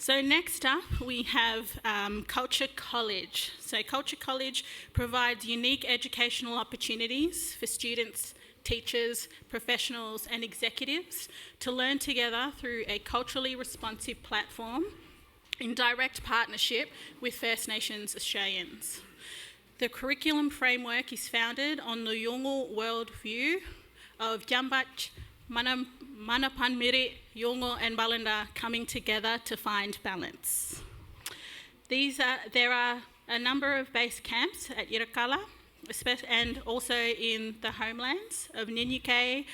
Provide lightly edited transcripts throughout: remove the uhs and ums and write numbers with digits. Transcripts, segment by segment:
So next up we have Culture College. So Culture College provides unique educational opportunities for students, teachers, professionals and executives to learn together through a culturally responsive platform in direct partnership with First Nations Australians. The curriculum framework is founded on the Yolngu worldview of Djapirri, Mununggirritj, Yolngu and Balanda coming together to find balance. There are a number of base camps at Gulkula and also in the homelands of Mununggirritj,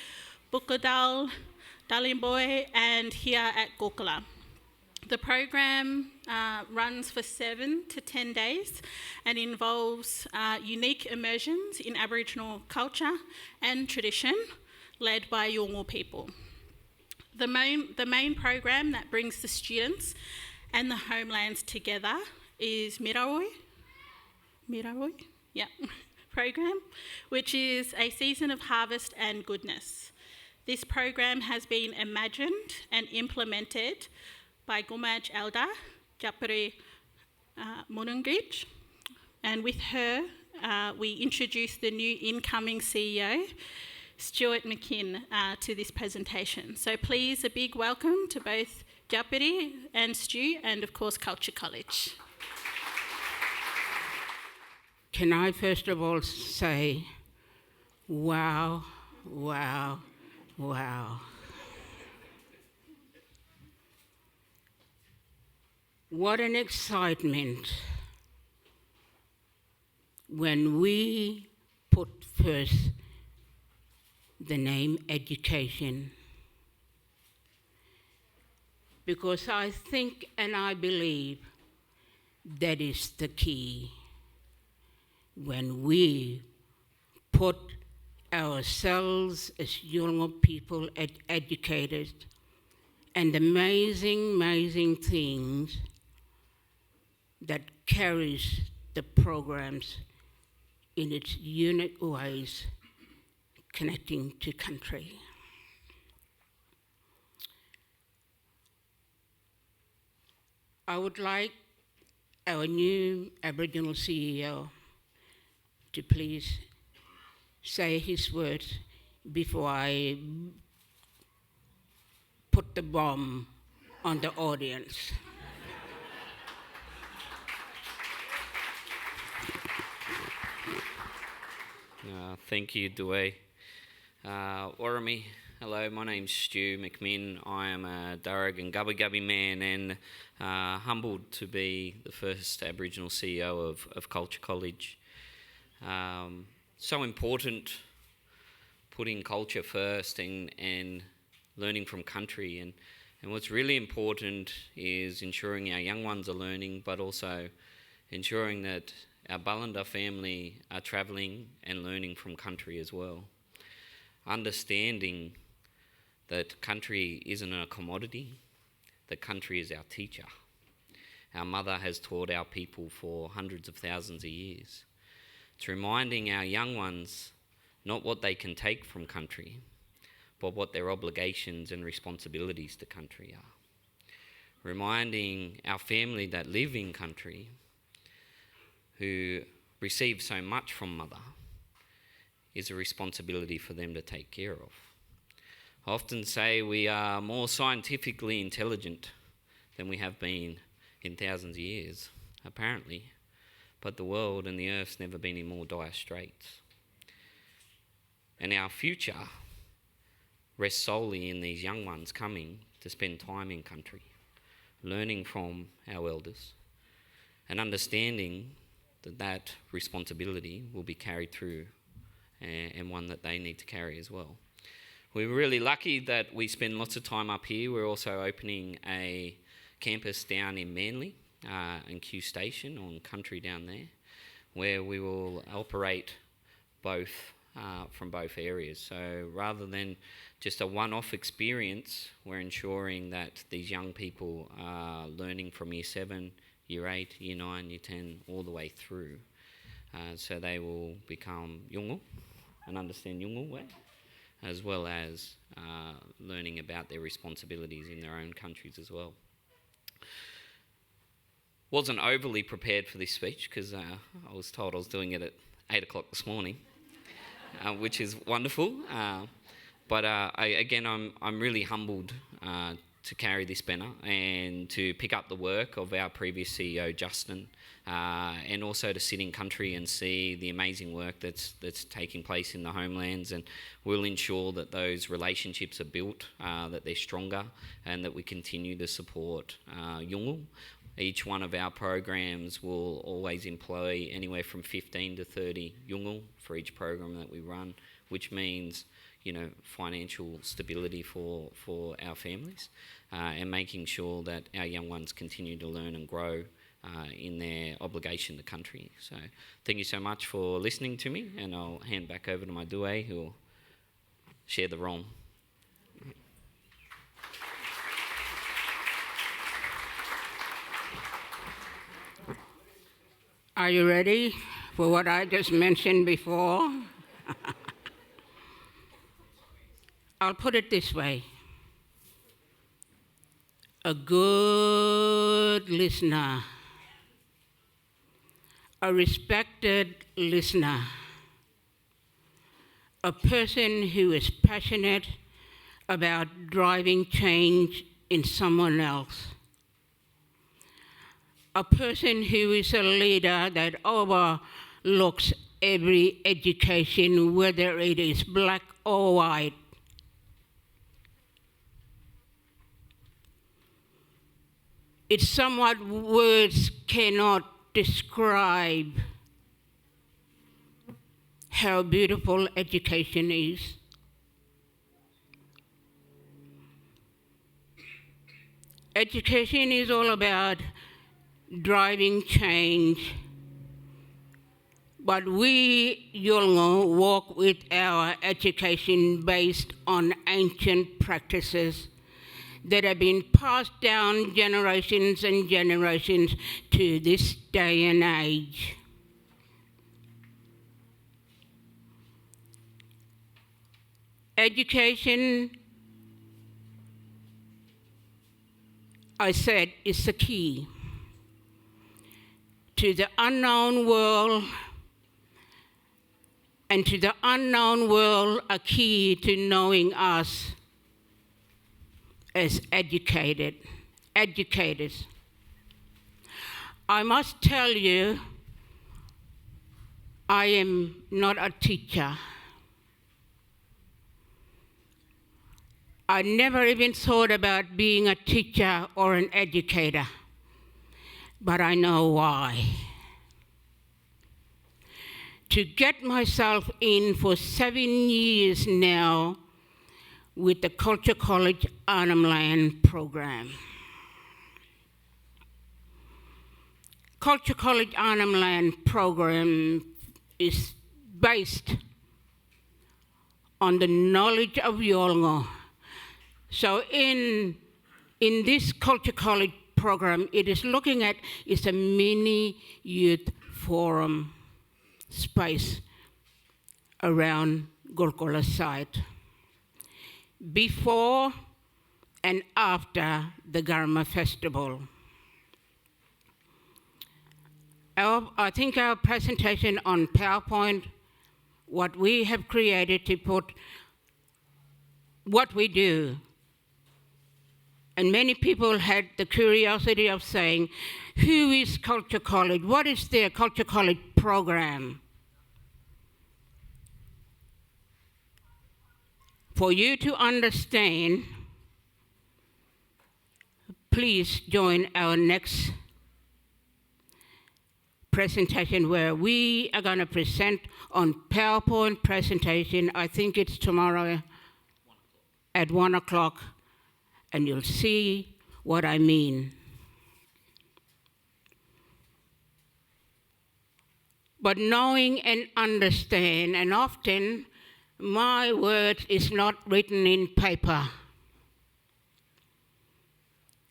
Bukadal, Dalimboy and here at Gulkula. The program runs for 7 to 10 days and involves unique immersions in Aboriginal culture and tradition led by Yolngu people. The main program that brings the students and the homelands together is Miraoi program, which is a season of harvest and goodness. This program has been imagined and implemented by Gumaj Elder, Djapirri Mununggirritj, and with her we introduce the new incoming CEO, Stuart McMinn, to this presentation. So please a big welcome to both Djapirri and Stu and of course Culture College. Can I first of all say, wow, wow, wow. What an excitement when we put first the name education. Because I think and I believe that is the key. When we put ourselves as Yolngu people educated and amazing, amazing things that carries the programs in its unique ways connecting to country. I would like our new Aboriginal CEO to please say his words before I put the bomb on the audience. Thank you, Dwayne. Warami, hello, my name's Stu McMinn. I am a Darug and Gubbi man and humbled to be the first Aboriginal CEO of Culture College. So important putting culture first and learning from country. And what's really important is ensuring our young ones are learning, but also ensuring that our Balanda family are travelling and learning from country as well. Understanding that country isn't a commodity, that country is our teacher. Our mother has taught our people for hundreds of thousands of years. It's reminding our young ones not what they can take from country, but what their obligations and responsibilities to country are. Reminding our family that live in country, who receive so much from mother, is a responsibility for them to take care of. I often say we are more scientifically intelligent than we have been in thousands of years, apparently, but the world and the earth's never been in more dire straits. And our future rests solely in these young ones coming to spend time in country, learning from our elders, and understanding that responsibility will be carried through and one that they need to carry as well. We're really lucky that we spend lots of time up here. We're also opening a campus down in Manly, in Q Station on country down there, where we will operate both from both areas. So rather than just a one-off experience, we're ensuring that these young people are learning from Year 7, Year 8, Year 9, Year 10, all the way through. So they will become Yolngu and understand Yolngu way, as well as learning about their responsibilities in their own countries as well. wasn't overly prepared for this speech because I was told I was doing it at 8 o'clock this morning, which is wonderful. But I'm really humbled to carry this banner and to pick up the work of our previous CEO, Justin, and also to sit in country and see the amazing work that's taking place in the homelands, and we'll ensure that those relationships are built, that they're stronger, and that we continue to support Yolngu. Each one of our programs will always employ anywhere from 15 to 30 Yolngu for each program that we run, which means financial stability for our families, and making sure that our young ones continue to learn and grow in their obligation to country. So thank you so much for listening to me, and I'll hand back over to my Due, who will share the role. Are you ready for what I just mentioned before? I'll put it this way. A good listener, a respected listener, a person who is passionate about driving change in someone else, a person who is a leader that overlooks every education, whether it is black or white. It's somewhat words cannot describe how beautiful education is. Education is all about driving change, but we Yolngu walk with our education based on ancient practices that have been passed down generations and generations to this day and age. Education, I said, is the key to the unknown world, and to the unknown world a key to knowing us as educators. I must tell you, I am not a teacher. I never even thought about being a teacher or an educator, but I know why. To get myself in for 7 years now with the Culture College Arnhem program. Culture College Arnhem program is based on the knowledge of Yolngu. So in this Culture College program, it is looking at is a mini youth forum space around Gulkula site, before and after the Garma festival. I think our presentation on PowerPoint, what we have created to put what we do, and many people had the curiosity of saying, who is Culture College? What is their Culture College program? For you to understand, please join our next presentation where we are going to present on PowerPoint presentation. I think it's tomorrow at 1 o'clock, and you'll see what I mean. But knowing and understand, and often my word is not written in paper.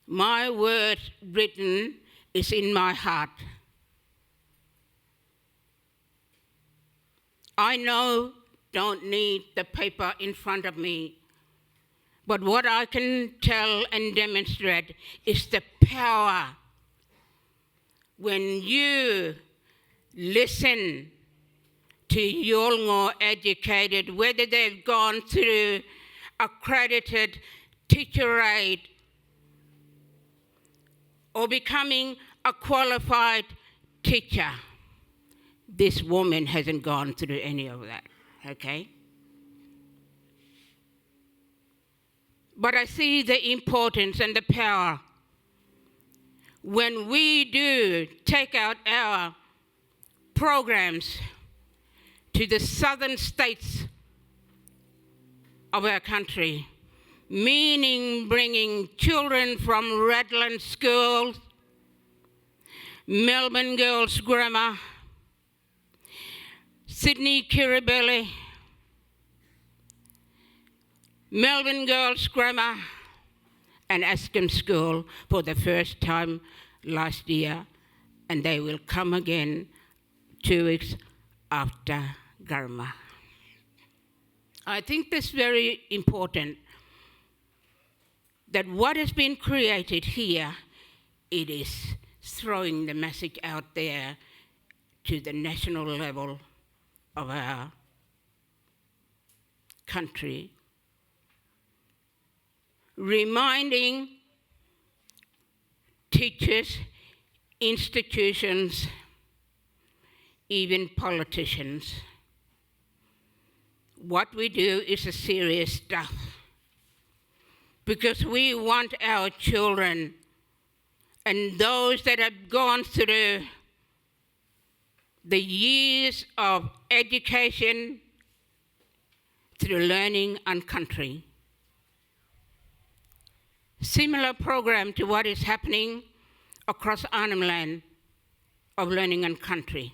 My word written is in my heart. I know don't need the paper in front of me, but what I can tell and demonstrate is the power when you listen to Yolngu educated, whether they've gone through accredited teacher aid or becoming a qualified teacher. This woman hasn't gone through any of that, okay? But I see the importance and the power when we do take out our programs to the southern states of our country, meaning bringing children from Redland schools, Melbourne Girls Grammar, Sydney Kirribilli, Melbourne Girls Grammar, and Askham School for the first time last year, and they will come again 2 weeks after Garma. I think that's very important, that what has been created here, it is throwing the message out there to the national level of our country, reminding teachers, institutions, even politicians, what we do is a serious stuff, because we want our children and those that have gone through the years of education through learning and country. Similar program to what is happening across Arnhem land of learning and country.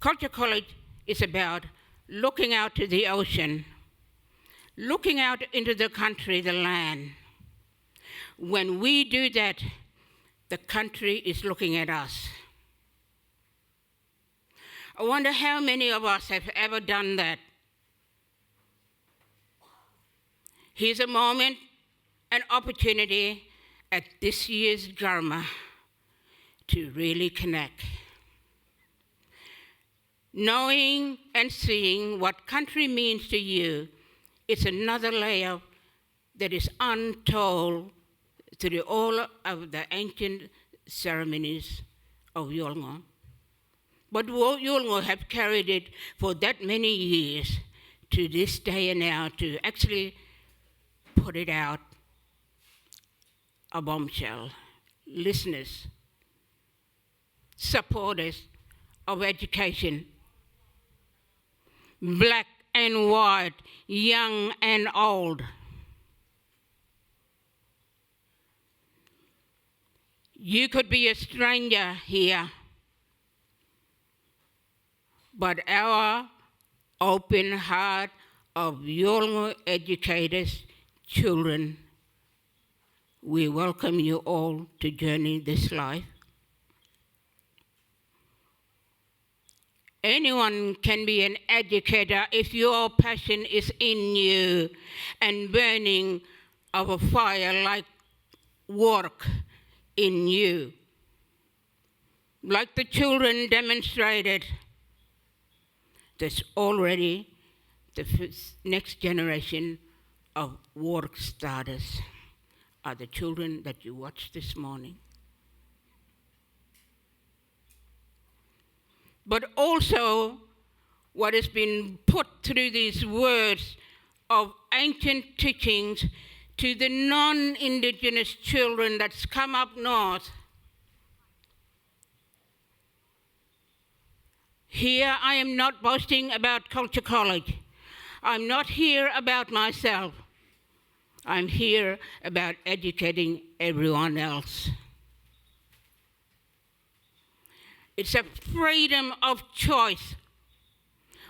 Culture College is about looking out to the ocean, looking out into the country, the land. When we do that, the country is looking at us. I wonder how many of us have ever done that. Here's a moment, an opportunity at this year's Garma to really connect. Knowing and seeing what country means to you is another layer that is untold through all of the ancient ceremonies of Yolngu. But Yolngu have carried it for that many years to this day and now to actually put it out, a bombshell. Listeners, supporters of education, black and white, young and old. You could be a stranger here, but our open heart of Yolngu educators, children, we welcome you all to journey this life. Anyone can be an educator if your passion is in you and burning of a fire like work in you. Like the children demonstrated, there's already the next generation of work starters are the children that you watched this morning. But also what has been put through these words of ancient teachings to the non-Indigenous children that's come up north. Here I am not boasting about Culture College. I'm not here about myself. I'm here about educating everyone else. It's a freedom of choice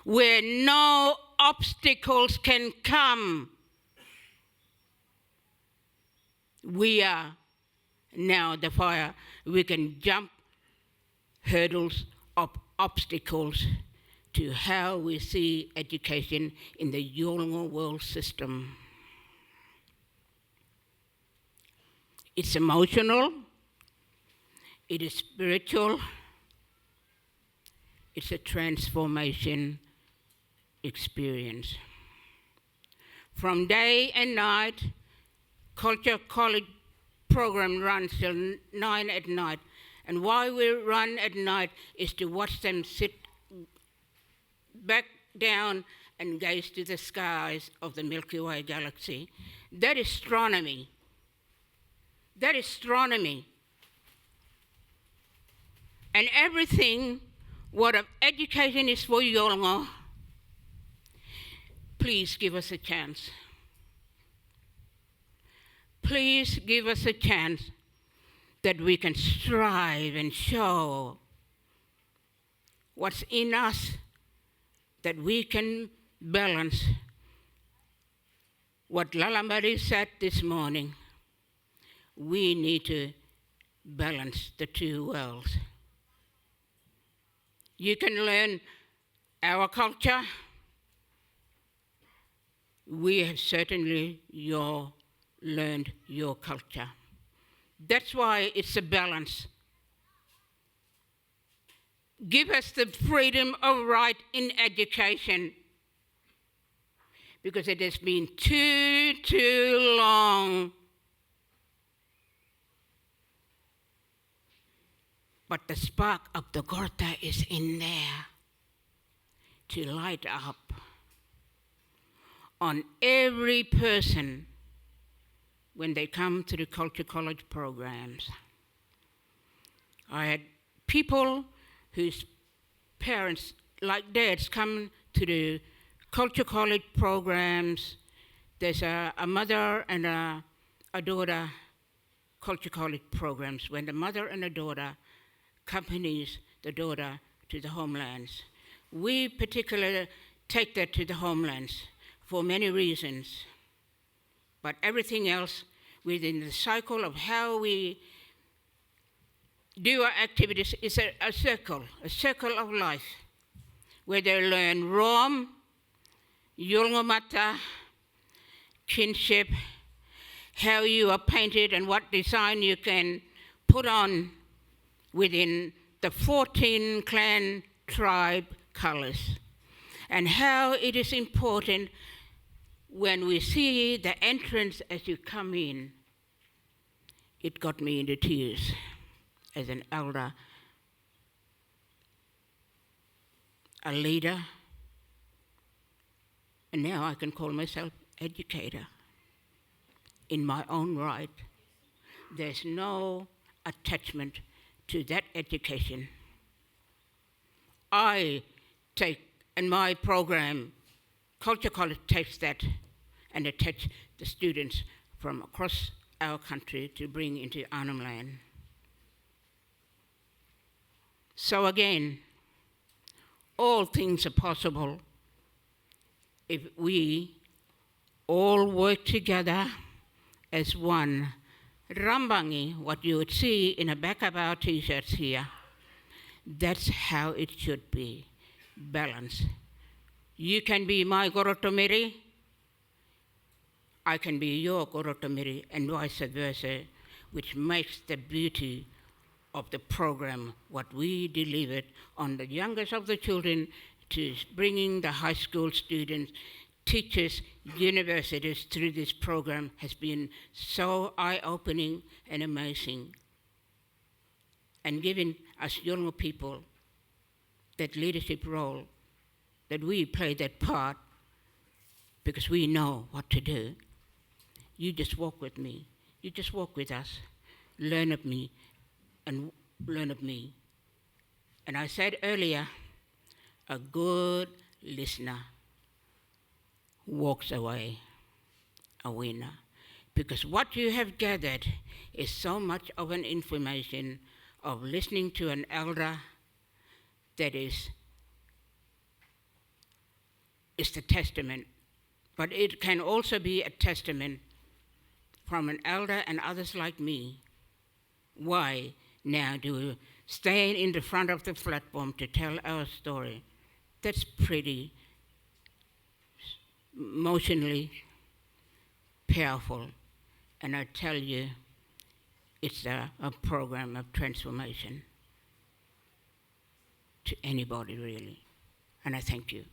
where no obstacles can come. We are now the fire. We can jump hurdles of obstacles to how we see education in the Yolngu world system. It's emotional, It is spiritual. It's a transformation experience. From day and night, Culture College program runs till 9 at night. And why we run at night is to watch them sit back down and gaze to the skies of the Milky Way galaxy. That is astronomy. That is astronomy. And everything what of education is for Yolngu, please give us a chance. Please give us a chance that we can strive and show what's in us, that we can balance what Lalamari said this morning. We need to balance the two worlds. You can learn our culture. We have certainly learned your culture. That's why it's a balance. Give us the freedom of right in education, because it has been too long. But the spark of the Gorta is in there to light up on every person when they come to the Culture College programs. I had people whose parents, like dads, come to the Culture College programs. There's a mother and a daughter Culture College programs, when the mother and the daughter accompanies the daughter to the homelands. We particularly take that to the homelands for many reasons. But everything else within the cycle of how we do our activities is a circle of life, where they learn Rom, Yolngumata, kinship, how you are painted and what design you can put on within the 14 clan tribe colors, and how it is important when we see the entrance as you come in. It got me into tears as an elder, a leader, and now I can call myself educator in my own right. There's no attachment to that education. I take, in my program, Culture College takes that and attach the students from across our country to bring into Arnhem land. So again, all things are possible if we all work together as one. Rambangi, what you would see in the back of our t-shirts here, that's how it should be, balance. You can be my Gorotomiri, I can be your Gorotomiri, and vice versa, which makes the beauty of the program, what we delivered on the youngest of the children to bringing the high school students, teachers, universities through this program has been so eye-opening and amazing, and giving us young people that leadership role, that we play that part because we know what to do. You just walk with me. You just walk with us. Learn of me and learn of me. And I said earlier, a good listener walks away a winner, because what you have gathered is so much of an information of listening to an elder that is the testament, but it can also be a testament from an elder and others like me. Why now do we stand in the front of the platform to tell our story? That's pretty emotionally powerful. And I tell you, it's a program of transformation to anybody, really. And I thank you.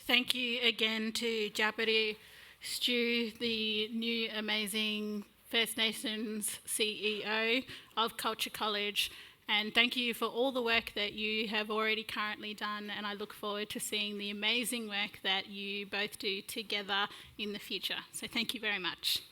Thank you again to Djapirri, Stu, the new amazing First Nations CEO of Culture College, and thank you for all the work that you have already currently done, and I look forward to seeing the amazing work that you both do together in the future. So thank you very much.